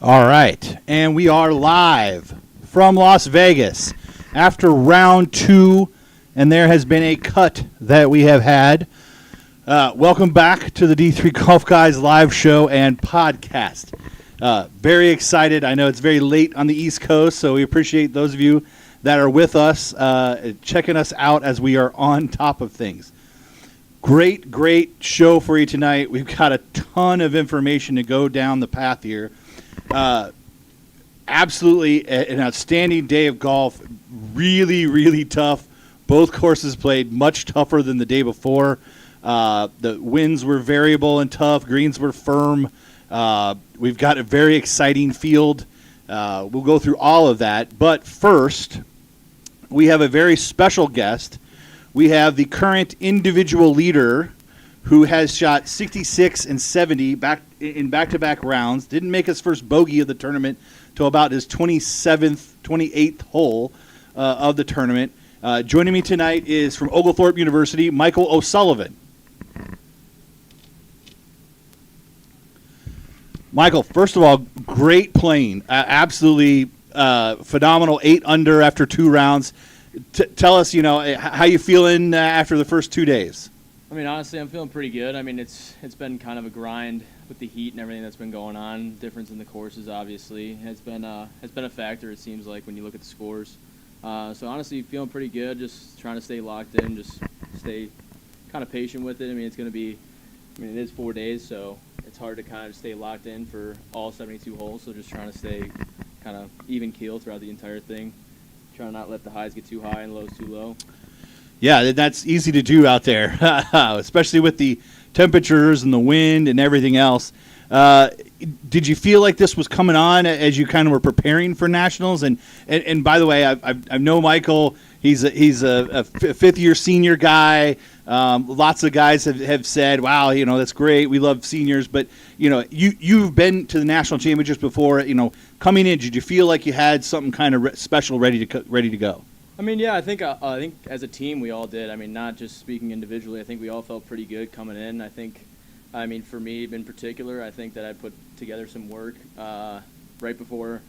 All right, and we are live from Las Vegas after round two, and there has been a cut that we have had. Welcome back to the D3 Golf Guys live show and podcast. Very excited. I know it's very late on the East Coast, so we appreciate those of you that are with us, checking us out as we are on top of things. Great show for you tonight. We've got a ton of information to go down the path here. Absolutely an outstanding day of golf. Really tough. Both courses played much tougher than the day before. The winds were variable and tough. Greens were firm. We've got a very exciting field. We'll go through all of that. But first, we have a very special guest. We have the current individual leader who has shot 66 and 70 back-to-back rounds. Didn't make his first bogey of the tournament till about his 28th hole of the tournament. Joining me tonight is from Oglethorpe University, Michael O'Sullivan. Michael, first of all, great playing. Absolutely phenomenal. 8 under after 2 rounds. Tell us, how you feeling after the first 2 days? I mean, honestly, I'm feeling pretty good. I mean, it's been kind of a grind with the heat and everything that's been going on. Difference in the courses, obviously, has been a factor. It seems like when you look at the scores. So honestly, feeling pretty good. Just trying to stay locked in. Just stay kind of patient with it. I mean, it is 4 days, so it's hard to kind of stay locked in for all 72 holes. So just trying to stay kind of even keel throughout the entire thing. Trying not to let the highs get too high and lows too low. Yeah, that's easy to do out there, especially with the temperatures and the wind and everything else. Did you feel like this was coming on as you kind of were preparing for nationals? And by the way, I know Michael. He's a fifth-year senior guy. Lots of guys have said, "Wow, that's great. We love seniors." But you've been to the national championships before. Coming in, did you feel like you had something kind of special ready to go? I mean, yeah, I think as a team we all did. I mean, not just speaking individually. I think we all felt pretty good coming in. I mean, for me in particular, I think that I put together some work right before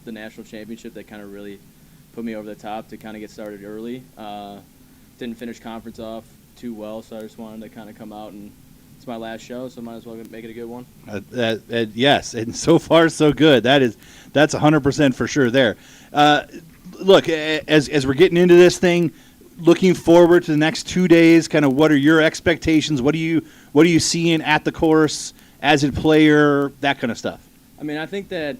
the national championship that kind of really put me over the top to kind of get started early. Didn't finish conference off too well, so I just wanted to kind of come out, and it's my last show, so might as well make it a good one. Yes, and so far so good. That's 100% for sure there. Look, as we're getting into this thing, looking forward to the next 2 days, kind of what are your expectations? What are you seeing at the course as a player, that kind of stuff? I mean, I think that,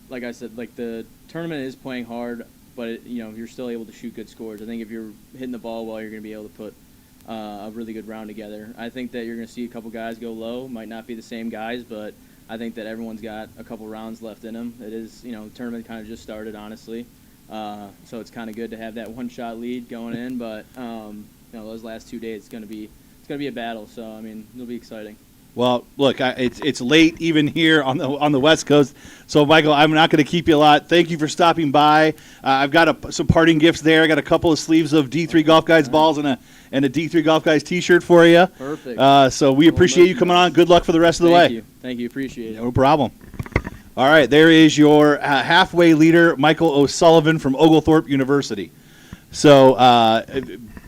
like I said, like the tournament is playing hard, but you're still able to shoot good scores. I think if you're hitting the ball well, you're going to be able to put a really good round together. I think that you're going to see a couple guys go low. Might not be the same guys, but I think that everyone's got a couple rounds left in them. It is, the tournament kind of just started, honestly. So it's kind of good to have that one-shot lead going in, but those last 2 days it's going to be a battle. So I mean, it'll be exciting. Well, look, it's late even here on the West Coast. So, Michael, I'm not going to keep you a lot. Thank you for stopping by. I've got some parting gifts there. I got a couple of sleeves of D3 Golf Guys balls and a D3 Golf Guys T-shirt for you. Perfect. So we appreciate you coming on. Good luck for the rest of the way. Thank you. Appreciate it. No problem. All right, there is your halfway leader, Michael O'Sullivan from Oglethorpe University. So,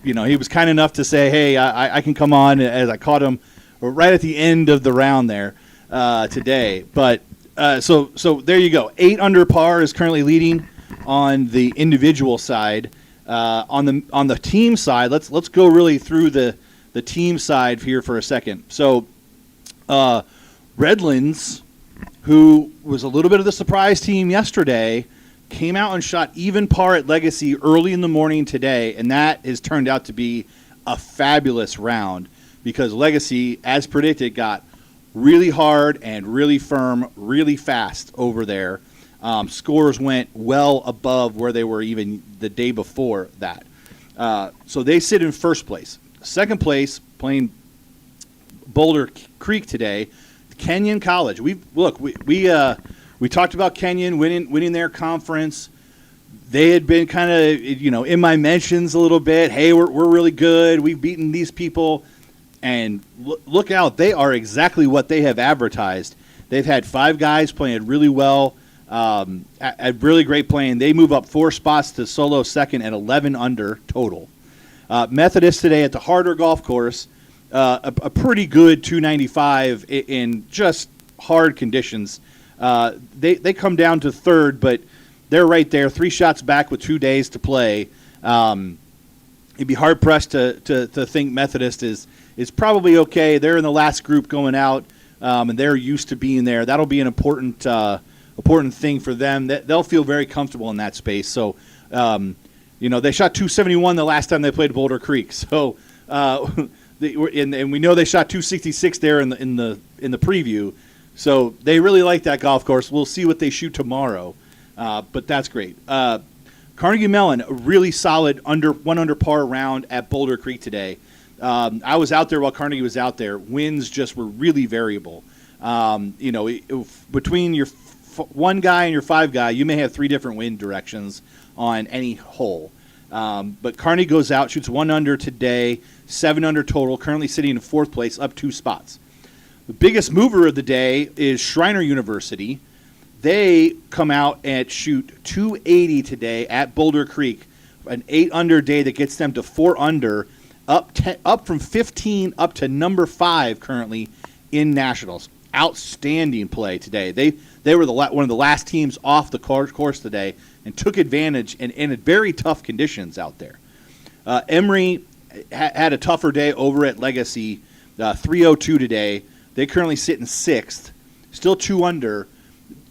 he was kind enough to say, hey, I can come on, as I caught him right at the end of the round there today. But so there you go. 8 under par is currently leading on the individual side. On the team side, let's go really through the team side here for a second. So Redlands, who was a little bit of the surprise team yesterday, came out and shot even par at Legacy early in the morning today, and that has turned out to be a fabulous round because Legacy, as predicted, got really hard and really firm, really fast over there. Scores went well above where they were even the day before that. So they sit in first place. Second place, playing Boulder Creek today, Kenyon College. We talked about Kenyon winning their conference. They had been kind of in my mentions a little bit. Hey, we're really good. We've beaten these people, and look out, they are exactly what they have advertised. They've had 5 guys playing really well. A really great playing. They move up 4 spots to solo second at 11 under total. Methodist today at the Harder Golf Course, a pretty good 295 in just hard conditions. They come down to third, but they're right there, 3 shots back with 2 days to play. You'd be hard pressed to think Methodist is probably okay. They're in the last group going out, and they're used to being there. That'll be an important thing for them. They'll feel very comfortable in that space. So, they shot 271 the last time they played Boulder Creek. So, and we know they shot 266 there in the preview. So they really like that golf course. We'll see what they shoot tomorrow, but that's great. Carnegie Mellon, a really solid one under par round at Boulder Creek today. I was out there while Carnegie was out there. Winds just were really variable. Between your one guy and your 5 guy, you may have 3 different wind directions on any hole. But Carnegie goes out, shoots 1 under today, 7 under total, currently sitting in 4th place, up 2 spots. The biggest mover of the day is Schreiner University. They come out and shoot 280 today at Boulder Creek, an 8 under day that gets them to 4 under, up from 15 up to number 5 currently in nationals. Outstanding play today. They were one of the last teams off the course today and took advantage in very tough conditions out there. Emory had a tougher day over at Legacy, 302 today. They currently sit in 6th, still 2 under.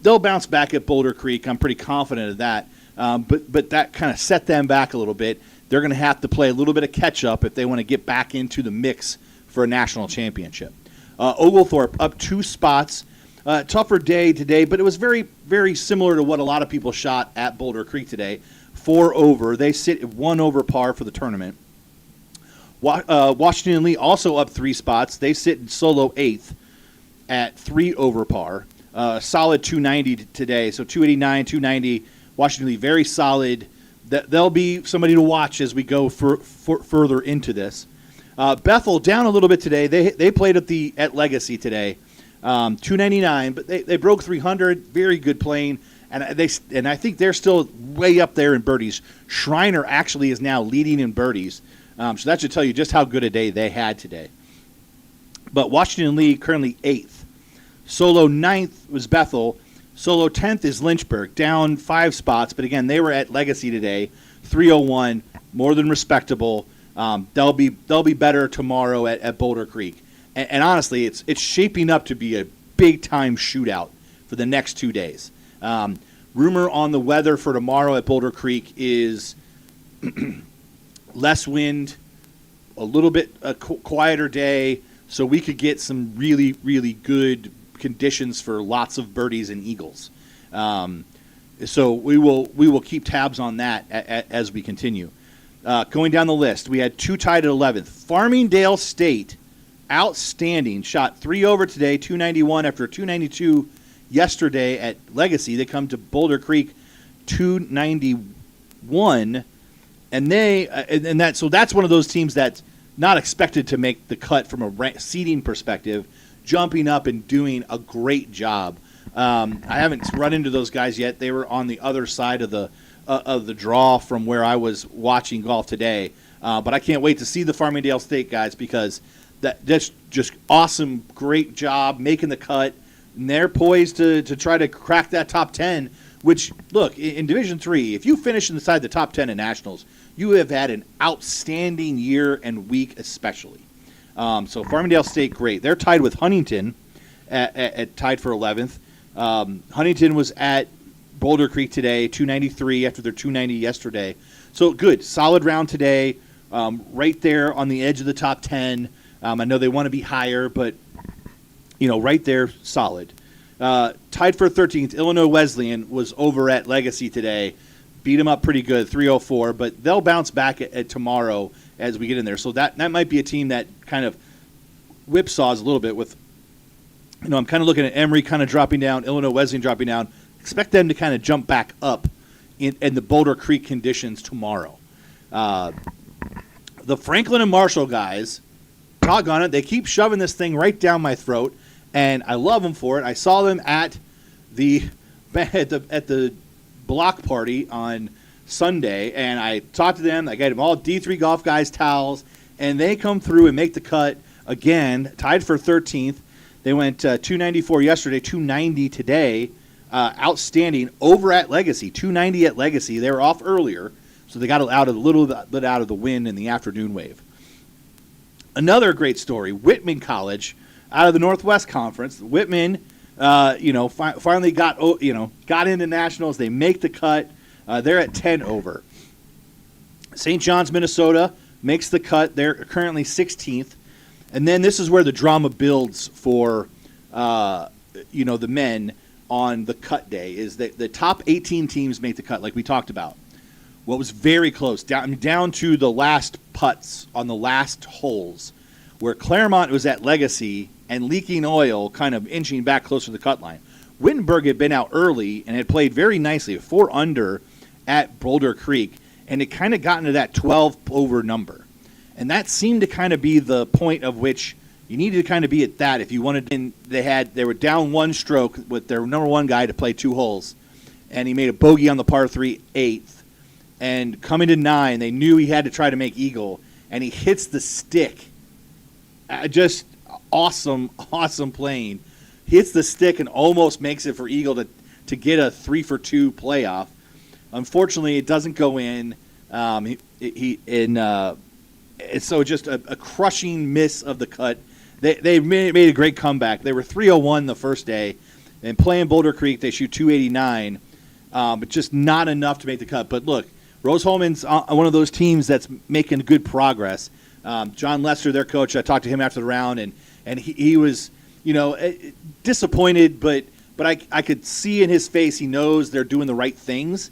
They'll bounce back at Boulder Creek. I'm pretty confident of that. But that kind of set them back a little bit. They're going to have to play a little bit of catch-up if they want to get back into the mix for a national championship. Oglethorpe up 2 spots. Tougher day today, but it was very, very similar to what a lot of people shot at Boulder Creek today. 4 over. They sit at 1 over par for the tournament. Washington Lee also up 3 spots. They sit in solo 8th at 3 over par. Solid 290 today, so 289, 290. Washington Lee very solid. They'll be somebody to watch as we go further into this. Bethel down a little bit today. They played at Legacy today, 299, but they broke 300. Very good playing, and I think they're still way up there in birdies. Schreiner actually is now leading in birdies, so that should tell you just how good a day they had today. But Washington Lee currently 8th. Solo 9th was Bethel. Solo 10th is Lynchburg, down 5 spots. But again, they were at Legacy today, 301, more than respectable. They'll be better tomorrow at Boulder Creek. And honestly, it's shaping up to be a big-time shootout for the next 2 days. Rumor on the weather for tomorrow at Boulder Creek is less wind, a little bit quieter day, so we could get some really, really good conditions for lots of birdies and eagles. So we will keep tabs on that as we continue. Going down the list, we had 2 tied at 11th. Farmingdale State, outstanding, shot 3 over today, 291 after 292 yesterday at Legacy. They come to Boulder Creek, 291, and that's one of those teams that's not expected to make the cut from a seeding perspective, jumping up and doing a great job. I haven't run into those guys yet. They were on the other side of the draw from where I was watching golf today. But I can't wait to see the Farmingdale State guys because that's just awesome, great job making the cut. And they're poised to try to crack that top 10, which, look, in Division III, if you finish inside the top 10 in Nationals, you have had an outstanding year and week especially. So Farmingdale State, great. They're tied with Huntington at tied for 11th. Huntington was at Boulder Creek today, 293 after their 290 yesterday. So good, solid round today, right there on the edge of the top 10. I know they want to be higher, but right there, solid. Tied for 13th, Illinois Wesleyan was over at Legacy today. Beat them up pretty good, 304, but they'll bounce back at tomorrow as we get in there. So that might be a team that kind of whipsaws a little bit with, I'm kind of looking at Emory kind of dropping down, Illinois Wesleyan dropping down. Expect them to kind of jump back up in the Boulder Creek conditions tomorrow. The Franklin and Marshall guys, doggone it, they keep shoving this thing right down my throat, and I love them for it. I saw them at the at the block party on Sunday, and I talked to them. I got them all D3 golf guys towels, and they come through and make the cut again, tied for 13th. They went 294 yesterday, 290 today. Outstanding over at Legacy, 290 at Legacy. They were off earlier, so they got a little bit out of the wind in the afternoon wave. Another great story, Whitman College, out of the Northwest Conference. Whitman, finally got into nationals. They make the cut. They're at 10 over. St. John's, Minnesota makes the cut. They're currently 16th. And then this is where the drama builds for, the men on the cut day, is that the top 18 teams make the cut, like we talked about. What was very close, down to the last putts on the last holes, where Claremont was at Legacy and Leaking Oil kind of inching back closer to the cut line. Wittenberg had been out early and had played very nicely, 4 under at Boulder Creek, and it kind of got into that 12 over number. And that seemed to kind of be the point of which you needed to kind of be at that if you wanted. And they were down 1 stroke with their number 1 guy to play 2 holes, and he made a bogey on the par 3 8th. And coming to 9, they knew he had to try to make eagle, and he hits the stick. Just awesome playing. Hits the stick and almost makes it for eagle to get a 3 for 2 playoff. Unfortunately, it doesn't go in. So just a crushing miss of the cut. They made a great comeback. They were 301 the first day, and playing Boulder Creek, they shoot 289, but just not enough to make the cut. But look, Rose-Hulman's one of those teams that's making good progress. John Lester, their coach, I talked to him after the round, and he was, disappointed, but I could see in his face he knows they're doing the right things.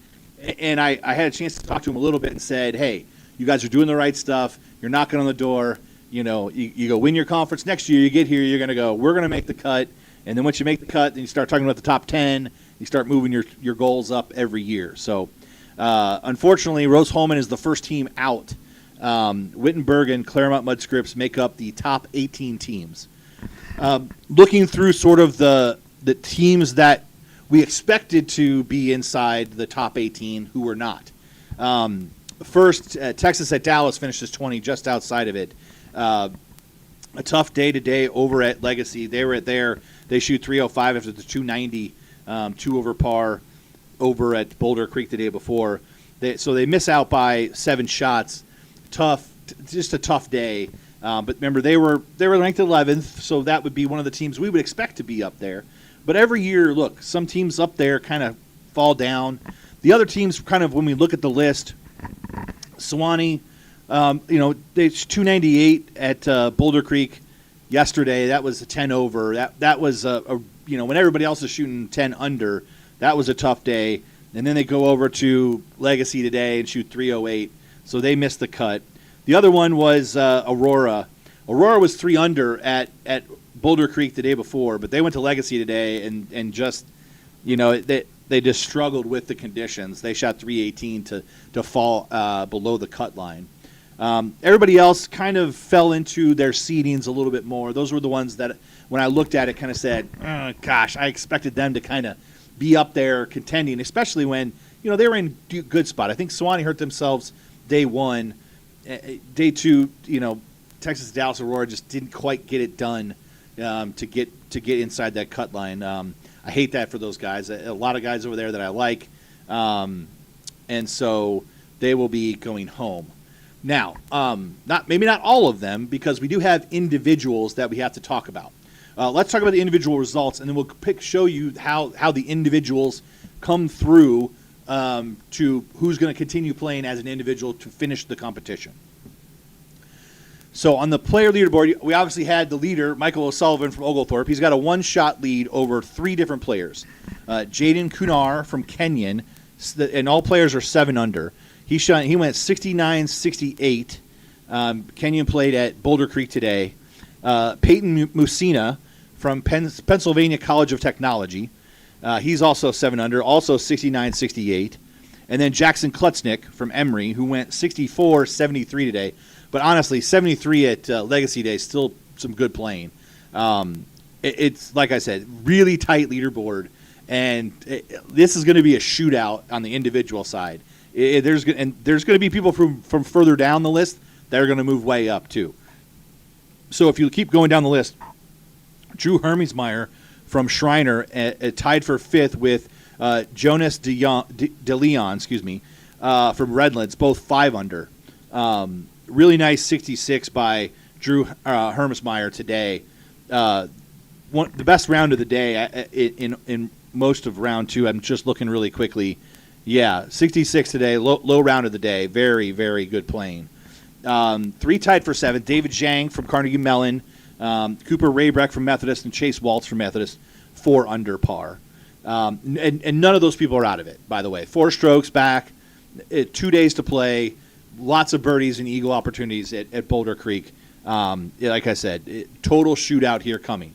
And I had a chance to talk to him a little bit and said, hey, you guys are doing the right stuff. You're knocking on the door. You go win your conference next year. You get here, you're going to go, we're going to make the cut. And then once you make the cut, then you start talking about the top 10. You start moving your goals up every year. So, unfortunately, Rose-Hulman is the first team out. Wittenberg and Claremont Mudscripts make up the top 18 teams. Looking through sort of the teams that we expected to be inside the top 18 who were not. First, Texas at Dallas finishes 20, just outside of it. A tough day today over at Legacy. They were they shoot 305 after the 290, 2 over par over at Boulder Creek the day before. So they miss out by 7 shots. Just a tough day. But remember, they were ranked 11th, so that would be one of the teams we would expect to be up there. But every year, look, some teams up there kind of fall down. The other teams, kind of when we look at the list, Sewanee, they 298 at Boulder Creek yesterday. That was a 10 over. That was when everybody else is shooting 10 under, that was a tough day. And then they go over to Legacy today and shoot 308. So they missed the cut. The other one was Aurora. Aurora was 3 under at Boulder Creek the day before, but they went to Legacy today and just, they just struggled with the conditions. They shot 318 to fall below the cut line. Everybody else kind of fell into their seedings a little bit more. Those were the ones that, when I looked at it, kind of said, oh, gosh, I expected them to kind of be up there contending, especially when, they were in good spot. I think Sewanee hurt themselves day 1. Day 2, Texas, Dallas, Aurora just didn't quite get it done to get inside that cut line. I hate that for those guys. A lot of guys over there that I like, and so they will be going home. Now, maybe not all of them, because we do have individuals that we have to talk about. Let's talk about the individual results, and then we'll show you how the individuals come through to who's going to continue playing as an individual to finish the competition. So on the player leaderboard, we obviously had the leader, Michael O'Sullivan from Oglethorpe. He's got a 1-shot lead over 3 different players. Jaden Kunar from Kenyon, and all players are 7 under. He went 69-68. Kenyon played at Boulder Creek today. Peyton Musina from Pennsylvania College of Technology. He's also 7 under, also 69-68. And then Jackson Klutznick from Emory, who went 64-73 today. But honestly, 73 at Legacy Day, still some good playing. It's, like I said, really tight leaderboard. And this is going to be a shootout on the individual side. There's going to be people from further down the list that are going to move way up too. So if you keep going down the list, Drew Hermesmeyer from Schreiner tied for 5th with Jonas De Leon, from Redlands, both 5 under. Really nice 66 by Drew Hermesmeyer today. The best round of the day in most of round 2. I'm just looking really quickly. Yeah, 66 today, low round of the day. Very, very good playing. 3 tied for 7th. David Zhang from Carnegie Mellon, Cooper Raybreck from Methodist, and Chase Waltz from Methodist, 4 under par. And none of those people are out of it, by the way. 4 strokes back, 2 days to play, lots of birdies and eagle opportunities at Boulder Creek. Like I said, total shootout here coming.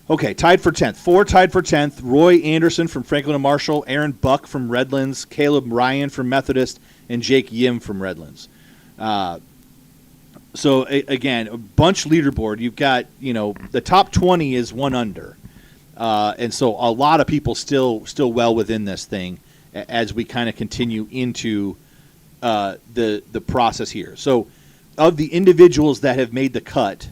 Okay, tied for 10th. 4 tied for 10th. Roy Anderson from Franklin and Marshall, Aaron Buck from Redlands, Caleb Ryan from Methodist, and Jake Yim from Redlands. So again, a bunch leaderboard. You've got, the top 20 is 1 under. And so a lot of people still well within this thing as we kind of continue into the process here. So of the individuals that have made the cut,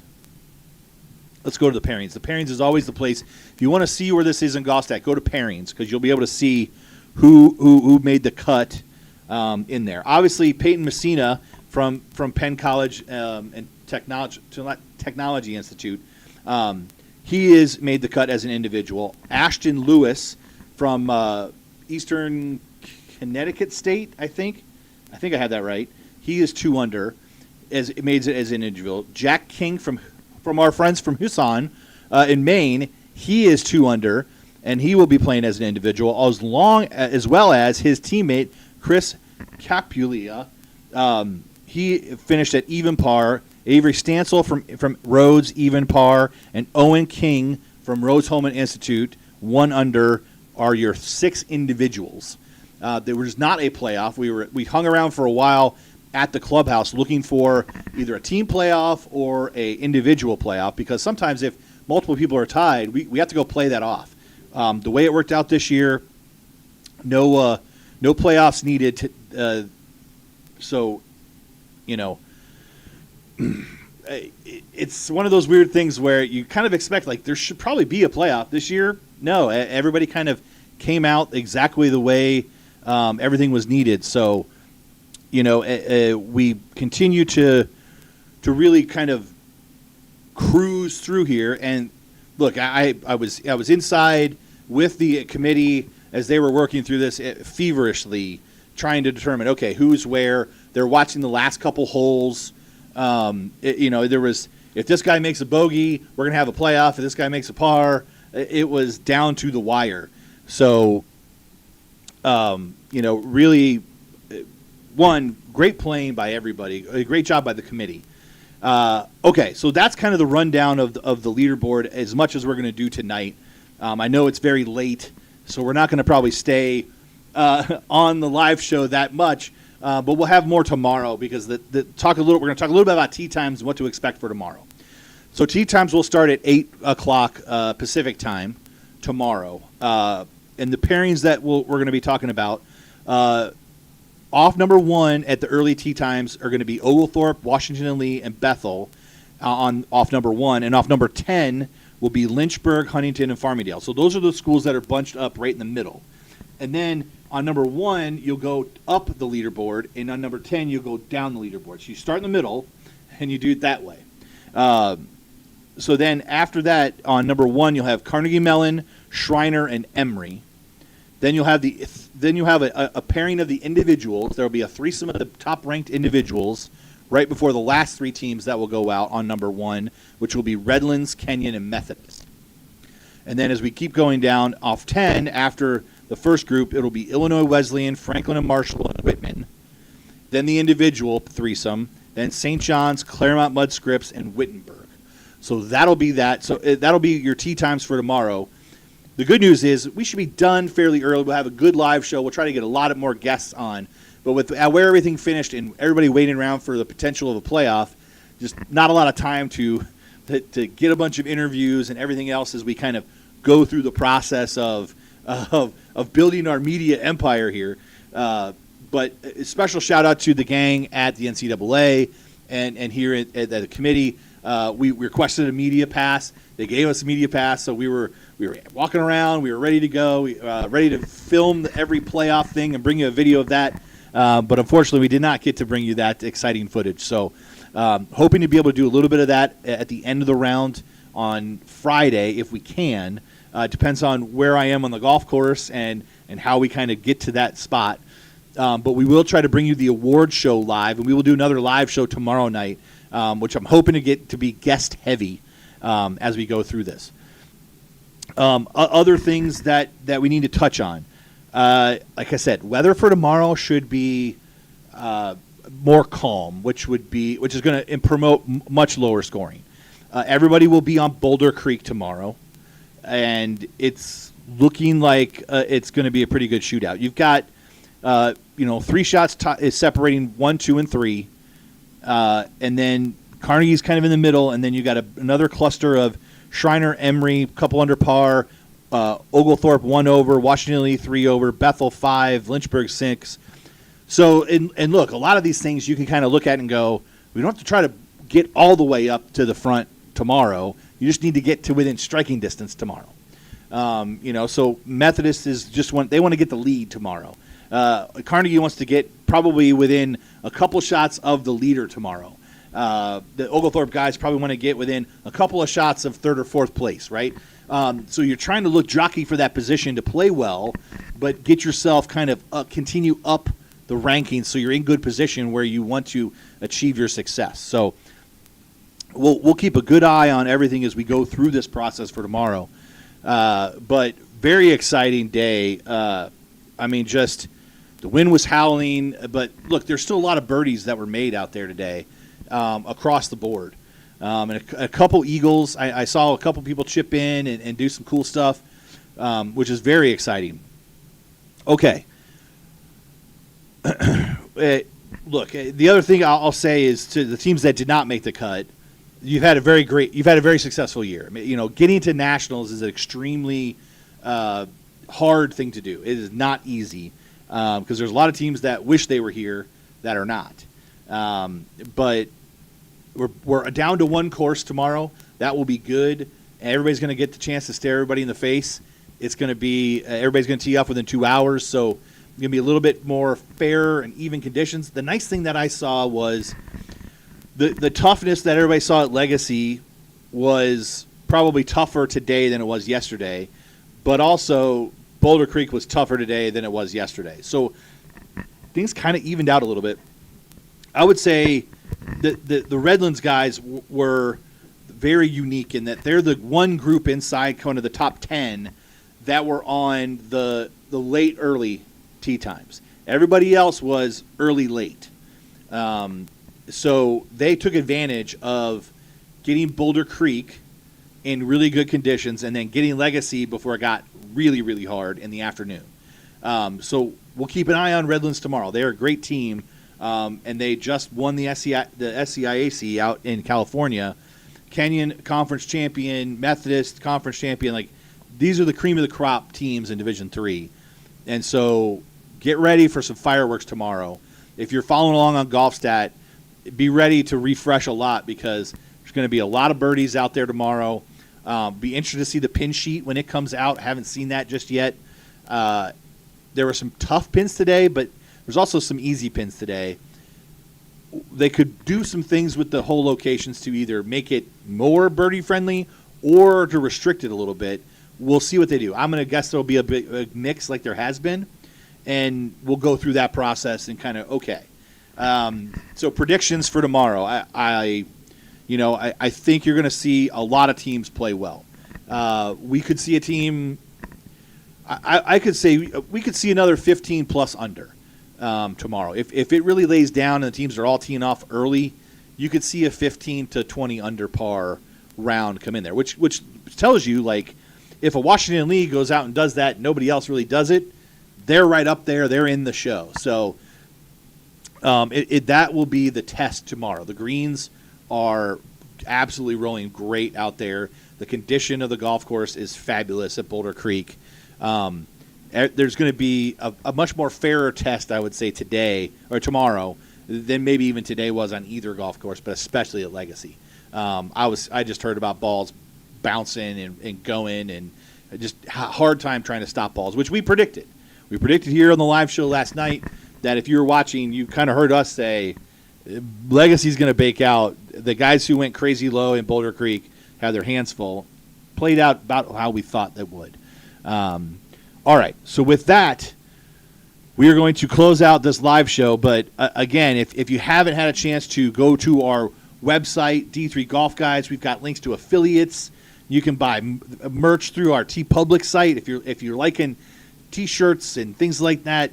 let's go to the pairings. The pairings is always the place. If you want to see where this is in Gostack, go to pairings because you'll be able to see who made the cut in there. Obviously, Peyton Messina from Penn College and Technology Institute, he is made the cut as an individual. Ashton Lewis from Eastern Connecticut State, I think I had that right. He is 2 under, made it as an individual. Jack King from our friends from Huson in Maine, he is 2 under, and he will be playing as an individual, as well as his teammate Chris Capulia. He finished at even par. Avery Stansel from Rhodes, even par, and Owen King from Rhodes Holman Institute, 1 under, are your 6 individuals. There was not a playoff. We hung around for a while at the clubhouse looking for either a team playoff or a individual playoff because sometimes if multiple people are tied, we have to go play that off. The way it worked out this year, no playoffs needed. So, it's one of those weird things where you kind of expect like there should probably be a playoff this year. No, everybody kind of came out exactly the way everything was needed. So, we continue to really kind of cruise through here. And look, I was inside with the committee as they were working through this feverishly, trying to determine, okay, who's where. They're watching the last couple holes. There was, if this guy makes a bogey, we're going to have a playoff. If this guy makes a par, it was down to the wire. So, really, one, great playing by everybody. A great job by the committee. Okay, so that's kind of the rundown of the leaderboard as much as we're going to do tonight. I know it's very late, so we're not going to probably stay on the live show that much. But we'll have more tomorrow because we're going to talk a little bit about tee times and what to expect for tomorrow. So tee times will start at 8 o'clock Pacific time tomorrow. And the pairings that we're going to be talking about, off number 1 at the early tee times are going to be Oglethorpe, Washington and Lee, and Bethel on off number 1. And off number 10 will be Lynchburg, Huntington, and Farmingdale. So those are the schools that are bunched up right in the middle. And then on number 1, you'll go up the leaderboard, and on number 10, you'll go down the leaderboard. So you start in the middle, and you do it that way. So then after that, on number 1, you'll have Carnegie Mellon, Schreiner, and Emory. Then you'll have a pairing of the individuals. There will be a threesome of the top-ranked individuals right before the last 3 teams that will go out on number 1, which will be Redlands, Kenyon, and Methodist. And then as we keep going down off 10, after the first group, it'll be Illinois Wesleyan, Franklin and Marshall, and Whitman. Then the individual threesome. Then St. John's, Claremont Mud Scripps, and Wittenberg. So that'll be that. So that'll be your tee times for tomorrow. The good news is we should be done fairly early. We'll have a good live show. We'll try to get a lot more guests on. But with where everything finished and everybody waiting around for the potential of a playoff, just not a lot of time to get a bunch of interviews and everything else as we kind of go through the process of building our media empire here. But a special shout out to the gang at the NCAA and here at the committee. We requested a media pass. They gave us a media pass, so we were walking around. We were ready to go, ready to film every playoff thing and bring you a video of that. But unfortunately, we did not get to bring you that exciting footage. So hoping to be able to do a little bit of that at the end of the round on Friday if we can. Depends on where I am on the golf course and how we kind of get to that spot. But we will try to bring you the award show live, and we will do another live show tomorrow night, which I'm hoping to get to be guest heavy as we go through this. Other things that we need to touch on. Like I said, weather for tomorrow should be more calm, which is going to promote much lower scoring. Everybody will be on Boulder Creek tomorrow, and it's looking like it's going to be a pretty good shootout. You've got 3 shots is separating 1, 2, and 3, and then Carnegie's kind of in the middle, and then you got another cluster of Schreiner, Emory, couple under par, Oglethorpe 1 over, Washington Lee 3 over, Bethel 5, Lynchburg 6. So, and look, a lot of these things you can kind of look at and go, we don't have to try to get all the way up to the front tomorrow. You just need to get to within striking distance tomorrow. So Methodist is they want to get the lead tomorrow. Carnegie wants to get probably within a couple shots of the leader tomorrow. The Oglethorpe guys probably want to get within a couple of shots of third or fourth place, right? So you're trying to jockey for that position to play well, but get yourself kind of continue up the rankings so you're in good position where you want to achieve your success. So we'll keep a good eye on everything as we go through this process for tomorrow. But very exciting day. Just the wind was howling, but look, there's still a lot of birdies that were made out there today across the board. And a couple eagles. I saw a couple people chip in and do some cool stuff, which is very exciting. Okay. Look, the other thing I'll say is to the teams that did not make the cut, you've had a very successful year. Getting to nationals is an extremely hard thing to do. It is not easy because there's a lot of teams that wish they were here that are not. But we're down to one course tomorrow. That will be good. Everybody's going to get the chance to stare everybody in the face. It's going to be everybody's going to tee off within 2 hours, so it's going to be a little bit more fair and even conditions. The nice thing that I saw was the toughness that everybody saw at Legacy was probably tougher today than it was yesterday, but also Boulder Creek was tougher today than it was yesterday. So things kind of evened out a little bit. I would say the Redlands guys were very unique in that they're the one group inside kind of the top 10 that were on the late early tee times. Everybody else was early late. So they took advantage of getting Boulder Creek in really good conditions and then getting Legacy before it got really, really hard in the afternoon. So we'll keep an eye on Redlands tomorrow. They're a great team, and they just won the SCIAC out in California. Kenyon Conference champion, Methodist Conference champion. These are the cream of the crop teams in Division III. And so get ready for some fireworks tomorrow. If you're following along on GolfStat, be ready to refresh a lot because there's going to be a lot of birdies out there tomorrow. Be interested to see the pin sheet when it comes out. Haven't seen that just yet. There were some tough pins today, but there's also some easy pins today. They could do some things with the hole locations to either make it more birdie friendly or to restrict it a little bit. We'll see what they do. I'm going to guess there'll be a mix like there has been, and we'll go through that process and kind of okay. So predictions for tomorrow. I think you're going to see a lot of teams play well. We could see a team. I could say we could see another 15 plus under tomorrow. If it really lays down and the teams are all teeing off early, you could see a 15 to 20 under par round come in there, which tells you if a Washington Lee goes out and does that, nobody else really does it. They're right up there. They're in the show. So that will be the test tomorrow. The greens are absolutely rolling great out there. The condition of the golf course is fabulous at Boulder Creek. There's going to be a much more fairer test, I would say, today or tomorrow than maybe even today was on either golf course, but especially at Legacy. I just heard about balls bouncing and going, and just hard time trying to stop balls, which we predicted. We predicted here on the live show last night that if you were watching, you kind of heard us say Legacy's going to bake out. The guys who went crazy low in Boulder Creek had their hands full. Played out about how we thought they would. All right, so with that, we are going to close out this live show. But again, if you haven't had a chance to go to our website, D3 Golf Guides, we've got links to affiliates. You can buy merch through our TeePublic site if you're liking T-shirts and things like that.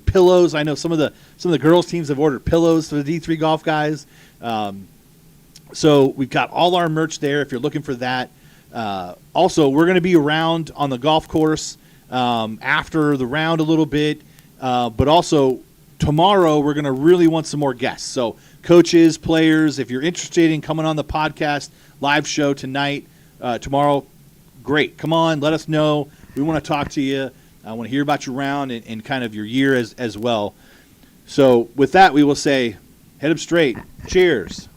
Pillows. I know some of the girls teams have ordered pillows for the D3 Golf Guys. So we've got all our merch there if you're looking for that. Also, we're going to be around on the golf course after the round a little bit, but also tomorrow we're going to really want some more guests. So coaches, players, if you're interested in coming on the podcast live show tonight, tomorrow, great. Come on, let us know. We want to talk to you. I want to hear about your round and kind of your year as well. So with that, we will say, head up straight. Cheers.